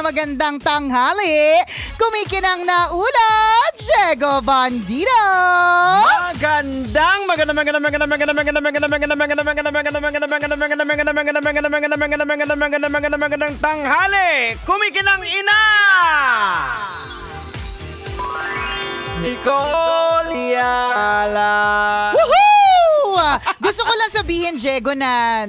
magandang tanghali. Kumikinang na ulat, Diego Bandito. Magandang tanghali. Kumikinang ina. Nicole Yala. Woohoo! Gusto ko lang sabihin, Diego, na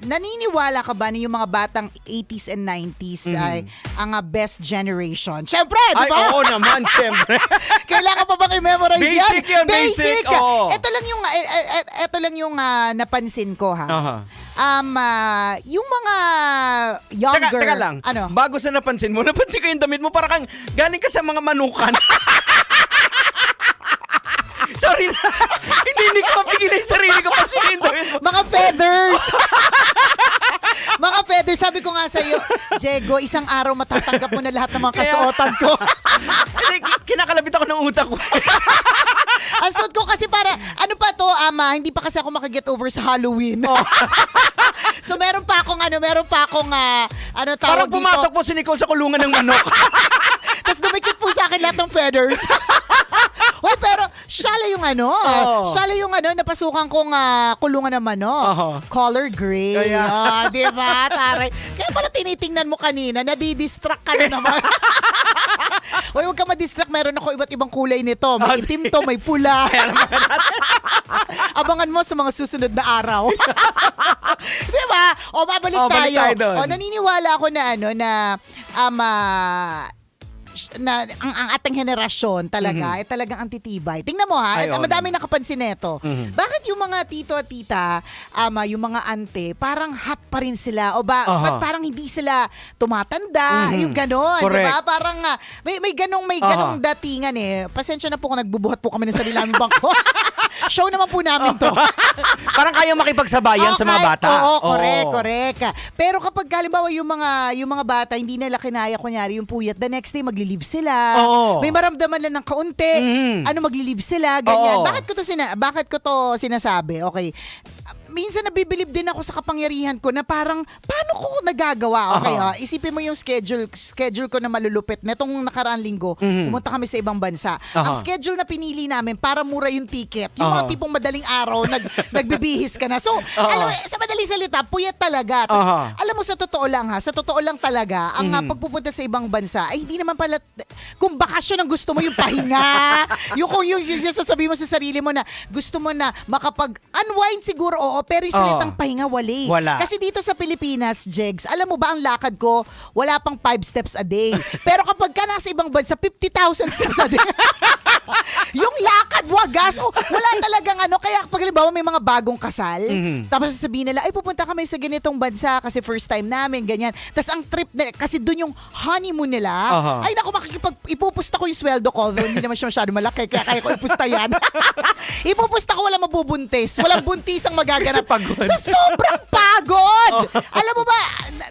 naniniwala ka ba na yung mga batang 80s and 90s ay ang best generation? Siyempre, di ba? Ay, oo naman, siyempre. Kailangan pa bang i-memorize yan? Basic yun, basic. Oo. Ito lang yung napansin ko, ha? Aha. Yung mga younger... Teka lang. Ano? Bago sa napansin ko yung damit mo, parang kang galing ka sa mga manukan. Sorry na. Hindi ko mapigilan yung sarili ko pansinin yung damit mo. Mga feathers. Mga feathers. Sabi ko nga sa'yo, Diego, isang araw matatanggap mo na lahat ng mga kasuotan ko. Kinakalabit ako ng utak ko. Ang suot ko kasi para, ano pa to, Ama, hindi pa kasi ako makaget over sa Halloween. Oh. So meron pa akong tawag Parang dito. pumasok po si Nicole sa kulungan ng manok. Tapos dumikit po sa akin lahat ng feathers. Hoy, pero shala yung shala yung napasukan kong kulungan ng manok. Color gray. Kaya. Di ba, taray? Kaya pala tinitingnan mo kanina, nadidistract ka na naman. Hoy, huwag ka madistract. Meron ako iba't ibang kulay nito. May itim to, may pula. Abangan mo sa mga susunod na araw. Di ba? O, babalik tayo. O, naniniwala ako na ang ating henerasyon talaga ay talagang antitibay. Tingnan mo ha, madami nakapansin nito. Bakit yung mga tito at tita, yung mga ante, parang hot pa rin sila o ba't parang hindi sila tumatanda, yung ganon, di ba? Parang may ganong datingan eh. Pasensya na po kung nagbubuhat po kami ng sarili naming bangko. Show naman po namin to. Parang kayo makipagsabayan sa mga bata. Oo, correct. Pero kapag halimbawa yung mga bata hindi nila kinaya kunyari yung puyat, the next day maglilive sila. May maramdaman lang ng kaunti. Maglilive sila, ganyan. Bakit ko to sinasabi? Okay. Minsan nabibilib din ako sa kapangyarihan ko na parang, paano ko nagagawa? Okay, isipin mo yung schedule ko na malulupit. Netong nakaraang linggo, pumunta kami sa ibang bansa. Ang schedule na pinili namin para mura yung ticket. Yung mga tipong madaling araw, nagbibihis ka na. So, alam mo, sa madaling salita, puyat talaga. Tapos, alam mo, sa totoo lang talaga, ang pagpupunta sa ibang bansa, ay hindi naman pala, kung bakasyon ang gusto mo yung pahinga, yung sasabihin mo sa sarili mo na, gusto mo na makapag-unwind siguro, pero yung salitang pahinga, wala. Kasi dito sa Pilipinas, Jegs, alam mo ba ang lakad ko, wala pang 5 steps a day. Pero kapag ka nasa ibang bansa, 50,000 steps a day. Yung lakad, wagas. Wala talagang kaya kapag halimbawa may mga bagong kasal, tapos sasabihin nila, ay pupunta kami sa ganitong bansa kasi first time namin, ganyan. Tapos ang trip nila, kasi doon yung honeymoon nila, ay naku, ipupusta ko yung sweldo ko, hindi naman siya masyado malaki, kaya ko ipusta yan. Ipupusta ko, walang mabubuntis, walang buntis ang magaganap. Sa sobrang pagod! Alam mo ba,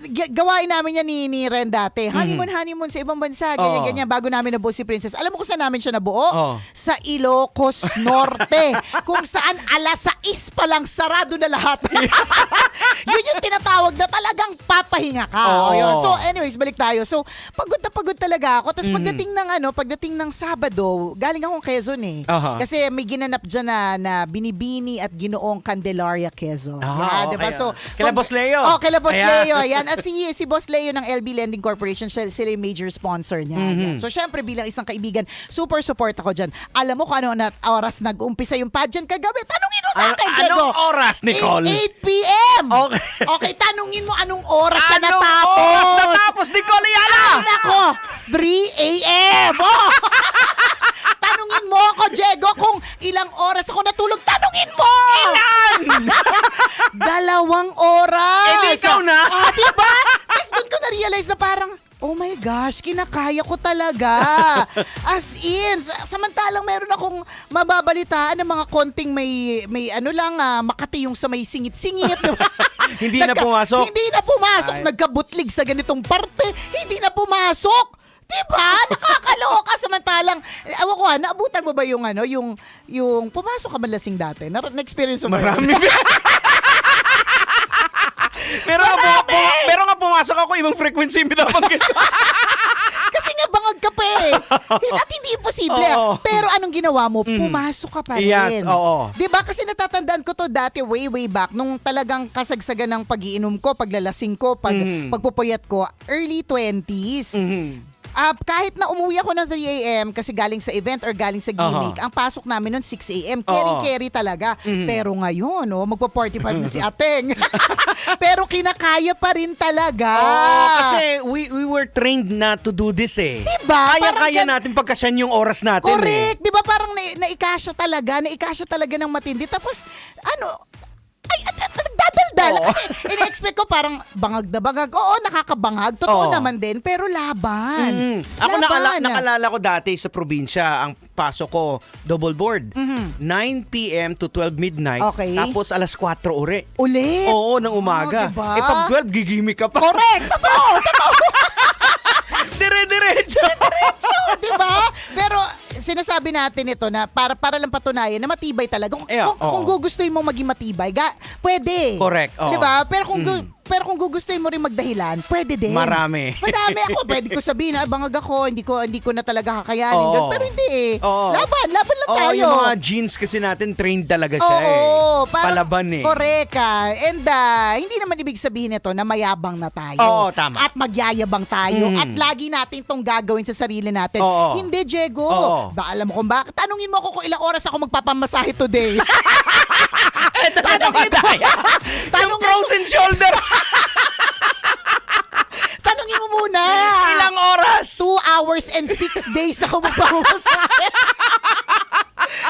gawain namin yan ni Ren dati. Honeymoon sa ibang bansa, ganyan, bago namin nabuo si Princess. Alam mo kung saan namin siya nabuo? Sa Ilocos Norte. Kung saan alas 6 pa lang sarado na lahat. Yun yung tinatawag na talagang papahinga ka. So anyways, balik tayo. So pagod na pagod talaga ako. Tapos pagdating ng Sabado, galing akong Quezon eh. Kasi may ginanap dyan na Binibini at Ginoong Candelaria, Quezon. Diba? So, kila Boss Leo. Kila Boss Leo. Yan. At si Boss Leo ng LB Lending Corporation, sila yung major sponsor niya. So, syempre, bilang isang kaibigan, super support ako dyan. Alam mo kung ano na oras nag-umpisa yung pageant kagabi? Tanungin mo sa akin, Diego. Anong oras, Nicole? 8 p.m. Okay, tanungin mo anong oras siya natapos. Anong oras natapos, Nicole Yala? Nako, 3 a.m. Tanungin mo ako, Diego, kung ilang oras ako natulog. Tanungin mo! Ilan? 2 oras. Di ikaw na. Diba? Tapos doon ko na-realize na parang, oh my gosh, kinakaya ko talaga. As in, samantalang meron akong mababalitaan ng mga konting may Makati yung sa may singit-singit. Hindi na pumasok. Nagkabutlig sa ganitong parte. Hindi na pumasok. Diba? Nakakaloka. Samantalang, awan ko naabutan mo ba yung yung pumasok ka man lasing dati? Na-experience mo ba? Marami. Pero nga pumasok ako, ibang frequency yung binabanggit ko. Kasi nga bangag ka pa eh. At hindi imposible. Oo. Pero anong ginawa mo? Pumasok ka pa rin. Yes, oo. Diba? Kasi natatandaan ko to dati way back nung talagang kasagsagan ng pag-iinom ko, paglalasing ko, pagpupuyat ko, early 20s. Kahit na umuwi ako ng 3 a.m. kasi galing sa event or galing sa gimmick, ang pasok namin noon 6 a.m. Carry talaga. Pero ngayon, magpo-45 na si Ateng. Pero kinakaya pa rin talaga. Kasi we were trained na to do this eh. Diba? Kaya natin pagkasyan yung oras natin Correct. Diba parang naikasya talaga ng matindi. Tapos, nagdadaldal. Kasi in-expect ko parang bangag na bangag. Oo, nakakabangag. Totoo naman din. Pero laban. Ako Laban. nakalala ko dati sa probinsya, ang pasok ko, double board. 9 p.m. to 12 midnight. Okay. Tapos alas 4 uri. Ulit. Oo, ng umaga. Diba? Pag 12, gigimik ka pa. Correct. Totoo. Dire-diretso. Diba? Pero sinasabi natin ito na para lang patunayan na matibay talaga. Kung gugustuhin mo maging matibay, pwede. Correct. Oo. Diba? Pero kung gugustuhin mo rin magdahilan, pwede din. Madami ako. Pwede ko sabihin na bangag ako, hindi ko na talaga kakayanin. Pero hindi eh. Laban lang tayo. Yung mga jeans kasi natin, trained talaga siya Palaban eh. Correct ka. And hindi naman ibig sabihin nito na mayabang na tayo. Oo, tama. At magyayabang tayo. At lagi natin tong gagawin sa sarili natin. Hindi, Diego. Ba, alam mo kung bakit? Tanungin mo ako kung ilang oras ako magpapamasahe today. Yung frozen shoulder. Tanungin mo muna. Ilang oras? 2 hours and 6 days ako magpapamasahe.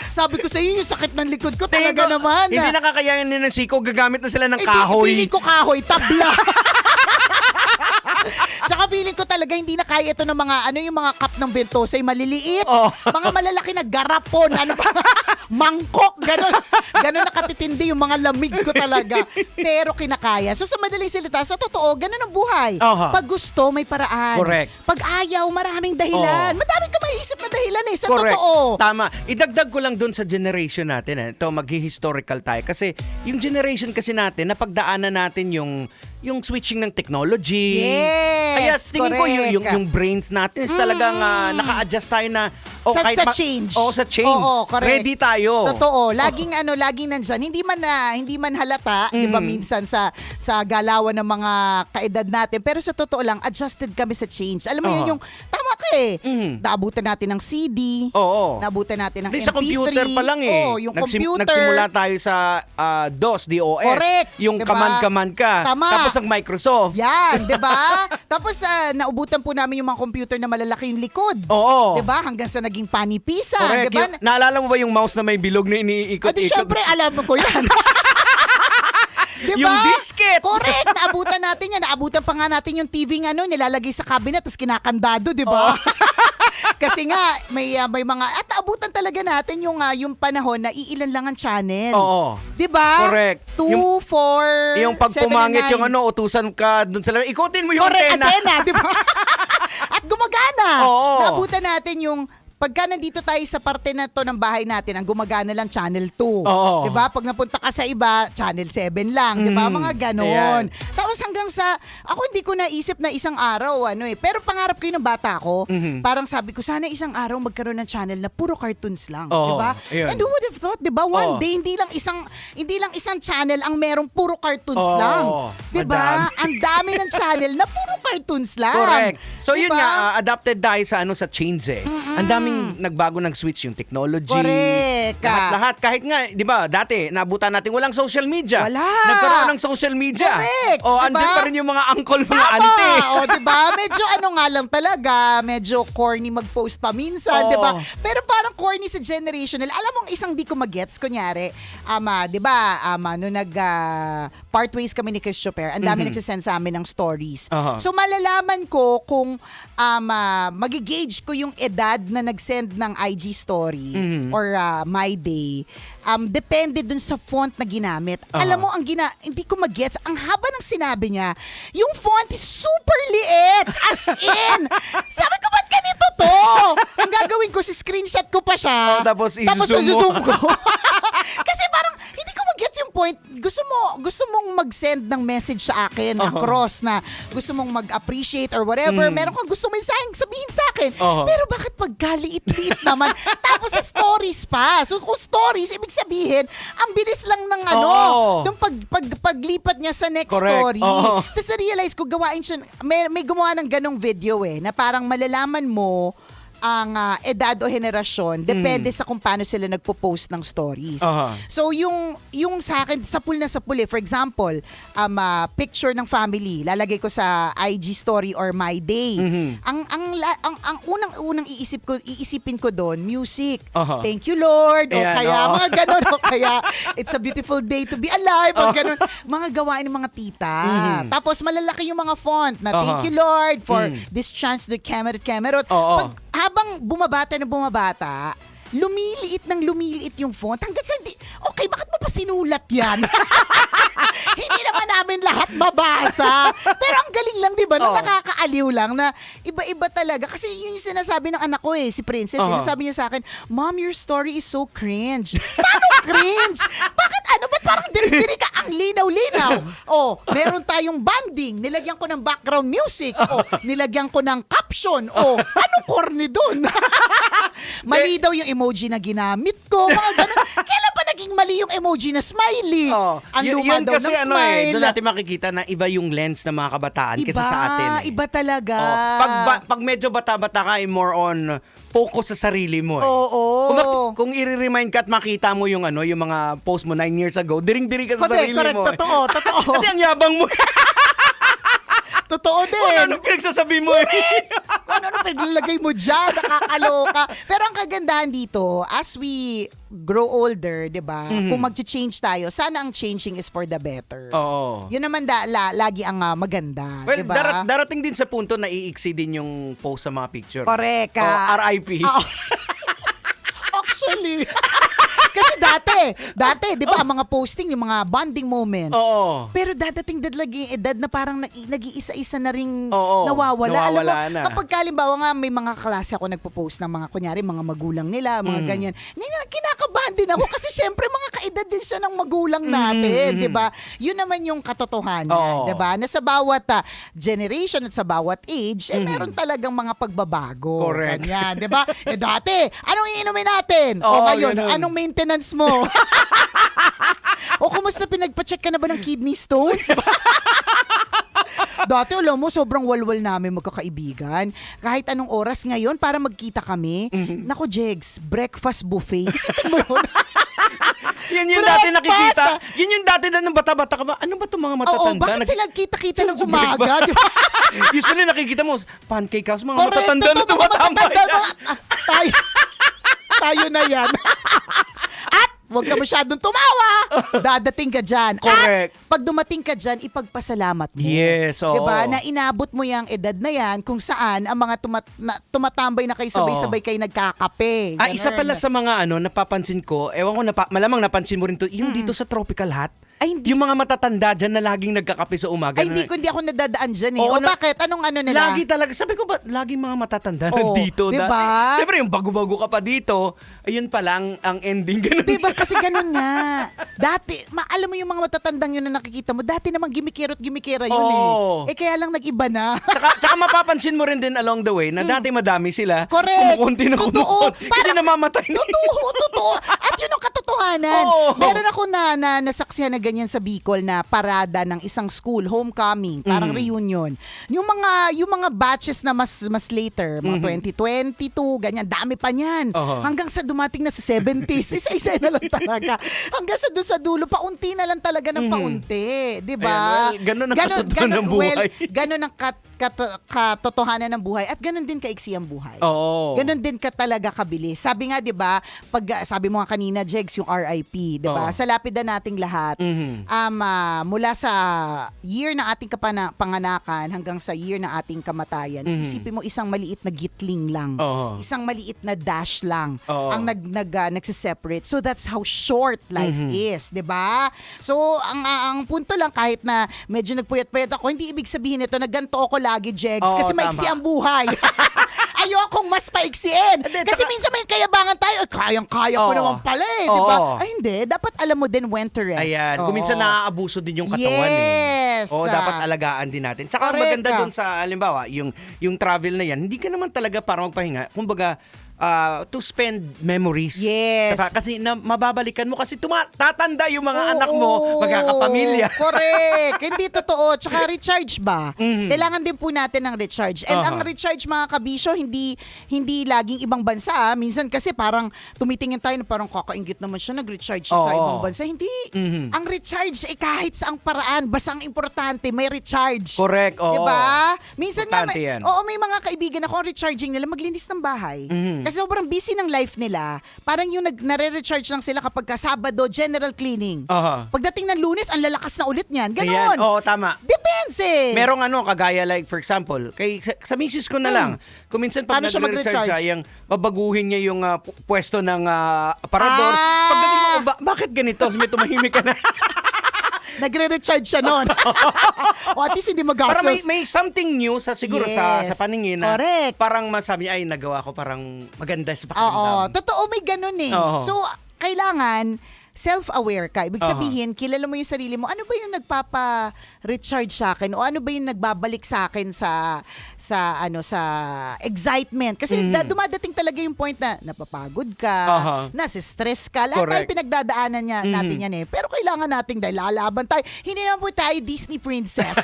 Sabi ko sa iyo, yung sakit ng likod ko talaga naman. Hindi nakakayanin ng siko, gagamit na sila ng kahoy. Piling ko kahoy, tabla. Tsaka feeling ko talaga hindi na kaya ito ng mga yung mga cup ng Ventosa, yung maliliit. Mga malalaki na garapon, mangkok, gano'n nakatitindi yung mga lamig ko talaga. Pero kinakaya. So sa madaling salita, sa totoo, gano'n ang buhay. Pag gusto, may paraan. Correct. Pag ayaw, maraming dahilan. Madaming ka maiisip na dahilan sa Correct. totoo. Tama. Idagdag ko lang dun sa generation natin. Ito, mag-historical tayo. Kasi yung generation kasi natin, napagdaanan natin yung switching ng technology. Yes, Kaya tingin ko correct. yung brains natin is talagang naka-adjust tayo na sa change. Sa change. Oo, correct. Ready tayo. Totoo. Laging nandyan. Hindi man halata, 'di ba, minsan sa galawan ng mga kaedad natin, pero sa totoo lang adjusted kami sa change. Alam mo yun, yung tama ka eh. Naabutan natin ng CD. Oo. Naabutan natin ng MP3. Sa computer pa lang eh. Oo, yung computer. Nagsimula tayo sa DOS. Correct. Yung diba? command ka. Tama. Tapos ang Microsoft. Yan, 'di ba? Tapos naubutan po namin yung mga computer na malalaki yung likod. Oo. 'Di ba? Hanggang sa naging panipisa, Correct. 'di ba? Naalala mo ba yung mouse na may bilog na iniikot-ikot? Syempre, alam ko yan. Diba? Yung disket. Correct. Naabutan natin yan. Naabutan pa nga natin yung TV nilalagay sa cabinet tapos kinakandado, di ba? Kasi nga, may mga, at naabutan talaga natin yung panahon na iilan lang ang channel. Oo. Di ba? Correct. 2, 4, Yung pag pumangit yung utusan ka dun sa ikutin mo yung correct, antena. di ba? At gumagana. Oo. Naabutan natin yung pagka nandito tayo sa parte na to ng bahay natin, ang gumagana lang channel 2. Oo. 'Di ba? Pag napunta ka sa iba, channel 7 lang, 'di ba? Mga ganon. Tapos hanggang sa ako hindi ko naisip na isang araw pero pangarap ko yun ng bata ko. Parang sabi ko sana isang araw magkaroon ng channel na puro cartoons lang, 'di ba? And who would have thought, 'di ba? One day hindi lang isang channel ang merong puro cartoons lang. 'Di ba? Ang dami ng channel na puro cartoons lang. Correct. So yun diba? nga, adapted tayo sa change eh. Ang daming nagbago nag-switch yung technology. Correct. Lahat. Kahit nga, di ba, dati, nabutan natin walang social media. Wala. Nagkaroon ng social media. Correct. Andyan Diba? pa rin yung mga uncle, mga auntie. Di ba? Medyo nga lang talaga, medyo corny mag-post pa minsan, di ba? Pero parang corny sa generational. Alam mo, isang di ko magets, kunyari, di ba, nung part ways kami ni Christopher, ang dami nagsisend sa amin ng stories. So malalaman ko kung magigauge ko yung edad na nag-send ng IG story or My Day, depende dun sa font na ginamit. Alam mo, hindi ko magets, ang haba ng sinabi niya, yung font is super liit. As in, sabi ko, ba't ka ko pa siya. Tapos isuzoom ko. Kasi parang hindi ko mag-gets yung point. Gusto mong mag-send ng message sa akin across na gusto mong mag-appreciate or whatever. Meron kang gusto mong sabihin sa akin. Pero bakit pagkaliit-liit naman? Tapos sa stories pa. So kung stories, ibig sabihin, ang bilis lang ng yung paglipat niya sa next story. Tapos na-realize ko, gawain siya, may gumawa ng ganong video na parang malalaman mo ang edad o henerasyon depende sa kung paano sila nagpo-post ng stories. So yung sa akin sa pool for example, picture ng family, lalagay ko sa IG story or my day. Ang unang iisipin ko doon, music. Thank you Lord. O kaya mga ganon, o kaya it's a beautiful day to be alive, o ganon. Mga gawain ng mga tita. Tapos malalaki yung mga font na thank you Lord for this chance to camera. Habang bumabata, lumiliit yung font. Hanggang sa okay, bakit mo pa sinulat yan? Hindi naman namin lahat mabasa. Pero ang galing lang, di ba? Na nakakaaliw lang na iba-iba talaga. Kasi yun yung sinasabi ng anak ko si Princess. Sinasabi niya sa akin, Mom, your story is so cringe. Paano cringe? Bakit ba't parang diri-diri ka? Ang linaw-linaw. Meron tayong banding. Nilagyan ko ng background music. Nilagyan ko ng caption. Ano corny dun? Mali daw yung emoji na ginamit ko. Mga ganun. Kailan pa naging mali yung emoji na smiley? Ang luma daw ng smile. Doon natin makikita na iba yung lens ng mga kabataan kaysa sa atin. Iba talaga. Pag medyo bata-bata ka, more on focus sa sarili mo. Kung i-remind ka at makita mo yung yung mga post mo 9 years ago, diring-diri ka sa sarili mo. Totoo. Kasi ang yabang mo. Totoo din. Ano pinagsasabi mo ano pinaglalagay mo dyan? Nakakaloka. Pero ang kagandahan dito, as we grow older, di ba? Kung mag-change tayo, sana ang changing is for the better. Yun naman lagi ang maganda. Well, diba? darating din sa punto na iiksi din yung post sa mga picture. Correct. RIP. Actually. Kasi dati, di ba, ang mga posting, yung mga bonding moments. Pero dadating lagi yung edad na parang nag-iisa-isa na ring nawawala. Alam mo, na. kapag kalimbawa nga may mga klase ako nagpo-post ng mga, kunyari, mga magulang nila, mga ganyan, kinakabahan din ako kasi syempre mga kaedad din siya ng magulang natin, di ba? Yun naman yung katotohanan, di ba? Na sa bawat generation at sa bawat age, meron talagang mga pagbabago. Correct. Ganyan, di ba? Dati, anong iinumin natin? Ngayon, ganun. anong maintenance mo? Kumusta pinagpa-check ka na ba ng kidney stones? Dati, alam mo, sobrang walwal namin magkakaibigan. Kahit anong oras ngayon, para magkita kami, naku, Jegs, breakfast buffet. Isipin mo yun? Yan yung dati nakikita. Yan yung dati na ng bata-bata ka ba? Ano ba itong mga matatanda? Bakit sila kita-kita ng umaga? Usually nakikita mo, pancake house, mga matatanda na tumatambay. Tayo na yan. At huwag ka masyadong tumawa. Dadating ka dyan. Correct. At pag dumating ka dyan, ipagpasalamat mo. Yes, oo. Diba? Na inabot mo yung edad na yan kung saan ang mga tumatambay na kayo sabay-sabay kayo nagkakape. Ganun. Isa pala sa mga napapansin ko, ewan ko, malamang napansin mo rin to, yung dito sa Tropical Hut. Ay, hindi. Yung mga matatanda dyan na laging nagkakape sa umaga. Ay, hindi ako nadadaan dyan Oo, bakit? Anong nila? Lagi talaga. Sabi ko ba, laging mga matatanda nandito. Diba? Siyempre, yung bago-bago ka pa dito, ayun pa lang ang ending. Ganun. Diba? Kasi ganun nga. Dati, alam mo yung mga matatandang yun na nakikita mo, dati naman gimikera yun kaya lang nag-iba na. Tsaka mapapansin mo rin din along the way na dati madami sila. Correct. Kumukunti na kumukunti. Kasi namamatay na. Totoo. At yun ang katotohanan. Meron ako na nasaksihan na ganyan sa Bicol na parada ng isang school, homecoming, parang reunion. Yung mga batches na mas later, mga 2022, ganyan, dami pa niyan. Hanggang sa dumating na sa 70s, isa-isa na lang talaga. Hanggang sa dulo, paunti na lang talaga ng paunti. Diba? Ganun ang katotohanan ng buhay. Ganun ang katotohanan ng buhay at ganun din kaiksi ang buhay. Ganun din ka talaga kabilis. Sabi nga, diba, pag sabi mo nga kanina, Jegs, yung RIP, diba? Sa lapida nating lahat, mula sa year na ating panganakan hanggang sa year na ating kamatayan, isipin mo isang maliit na gitling lang. Isang maliit na dash lang ang nagsiseparate. So that's how short life is, 'di ba? So ang punto lang, kahit na medyo nagpuyat-puyat ako, hindi ibig sabihin nito na ganito ako lagi, Jegs, kasi maiksi ang buhay. ayokong mas paiksiin. Kasi minsan may kayabangan tayo, kayang-kaya ko naman pala di ba? Ay hindi, dapat alam mo din when to rest. Ayan, kung minsan naaabuso din yung katawan dapat alagaan din natin. Tsaka maganda dun sa, halimbawa, yung travel na yan, hindi ka naman talaga para magpahinga. Kumbaga, to spend memories. Yes. Kasi mababalikan mo kasi tatanda yung mga anak mo, magkakapamilya. Correct. Hindi totoo. Tsaka recharge ba? Kailangan din po natin ng recharge. And ang recharge mga kabisyo, hindi laging ibang bansa. Minsan kasi parang tumitingin tayo na parang kakaingit naman siya, nag-recharge siya sa ibang bansa. Hindi. Ang recharge kahit saang paraan. Basta ang importante, may recharge. Correct. Oo. Diba? Minsan nga, may mga kaibigan ako, ang recharging nila, maglinis ng bahay. Kasi sobrang busy ng life nila. Parang yung nare-recharge lang sila kapag Sabado, general cleaning. Pagdating ng Lunes, ang lalakas na ulit niyan. Ganon. Oo, tama. Depends Merong kagaya like for example, sa misis ko na lang. Kung minsan pag nagre-recharge siya, babaguhin niya yung pwesto ng aparador. Pagdating mo, bakit ganito? May tumahimik ka na. Nagre-recharge siya noon. O at least hindi magastos. Parang may something new siguro sa paningin na correct. Parang masabi niya, ay nagawa ko parang maganda sa pakiramdam. Totoo may ganun So, kailangan self-aware ka. Ibig sabihin, kilala mo yung sarili mo. Ano ba yung nagpapa-recharge sa akin? O ano ba yung nagbabalik sa akin sa excitement? Kasi dumadating talaga yung point na napapagod ka, nasi-stress ka. Lahat tayo pinagdadaanan natin yan Pero kailangan natin dahil lalaban tayo. Hindi naman po tayo Disney princess.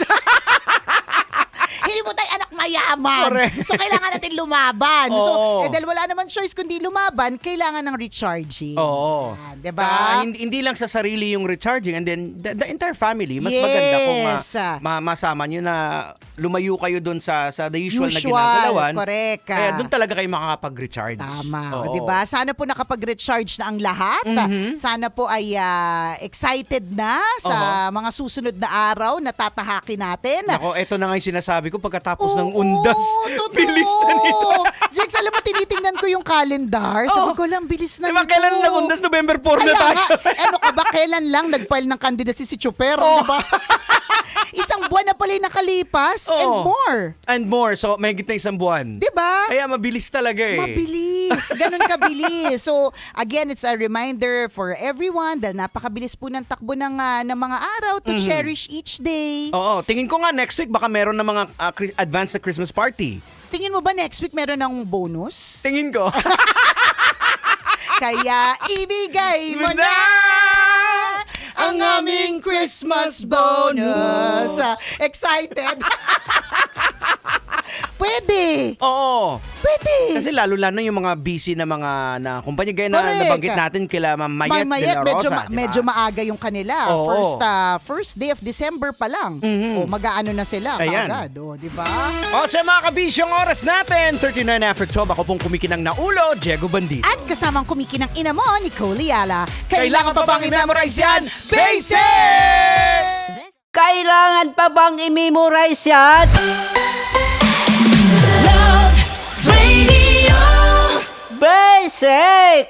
Hindi mo tayo anak mayaman. Correct. So, kailangan natin lumaban. So, dahil wala naman choice kundi lumaban, kailangan ng recharging. Oo. Diba? Hindi lang sa sarili yung recharging and then the entire family. Mas maganda kung masama nyo na lumayo kayo dun sa the usual na ginagalawan. Correct. Kaya dun talaga kayo makakapag-recharge. Tama. Diba? Sana po nakapag-recharge na ang lahat. Sana po ay excited na sa mga susunod na araw na tatahakin natin. Nako, eto na nga yung sinasabi ko pagkatapos ng undas. Bilis na nito. Jex, alam mo, tinitingnan ko yung calendar. Sabi ko lang, bilis na diba, nito. kailan lang undas? November 4 na tayo. Ano ka ba? Kailan lang nag-file ng candidacy si Chuper? Diba? Isang buwan na pala yung nakalipas and more. So, may na isang buwan. Diba? Kaya mabilis talaga Mabilis. Ganun kabilis. So, again, it's a reminder for everyone dahil napakabilis po ng takbo ng mga araw to cherish each day. Oo. Tingin ko nga next week baka meron na mga advance na Christmas party. Tingin mo ba next week meron ng bonus? Tingin ko. Kaya ibigay mo na ang aming Christmas bonus. Excited? Pwede. Oo. Pwede. Kasi lalo-lalo yung mga busy na mga kumpanya gaya na nabanggit natin kila Ma'am Mayet de la Rosa. Medyo maaga yung kanila. First day of December pa lang. Mag-aano na sila agad. Di ba? Sa mga kabisyong oras natin, 39 after 12, ako pong kumikinang na ulo, Diego Bandit. At kasamang kumikinang ina mo, Nicole Liala. Kailangan pa bang i-memorize yan? Basic! Kailangan pa bang i-memorize yan? Love Radio. Basic!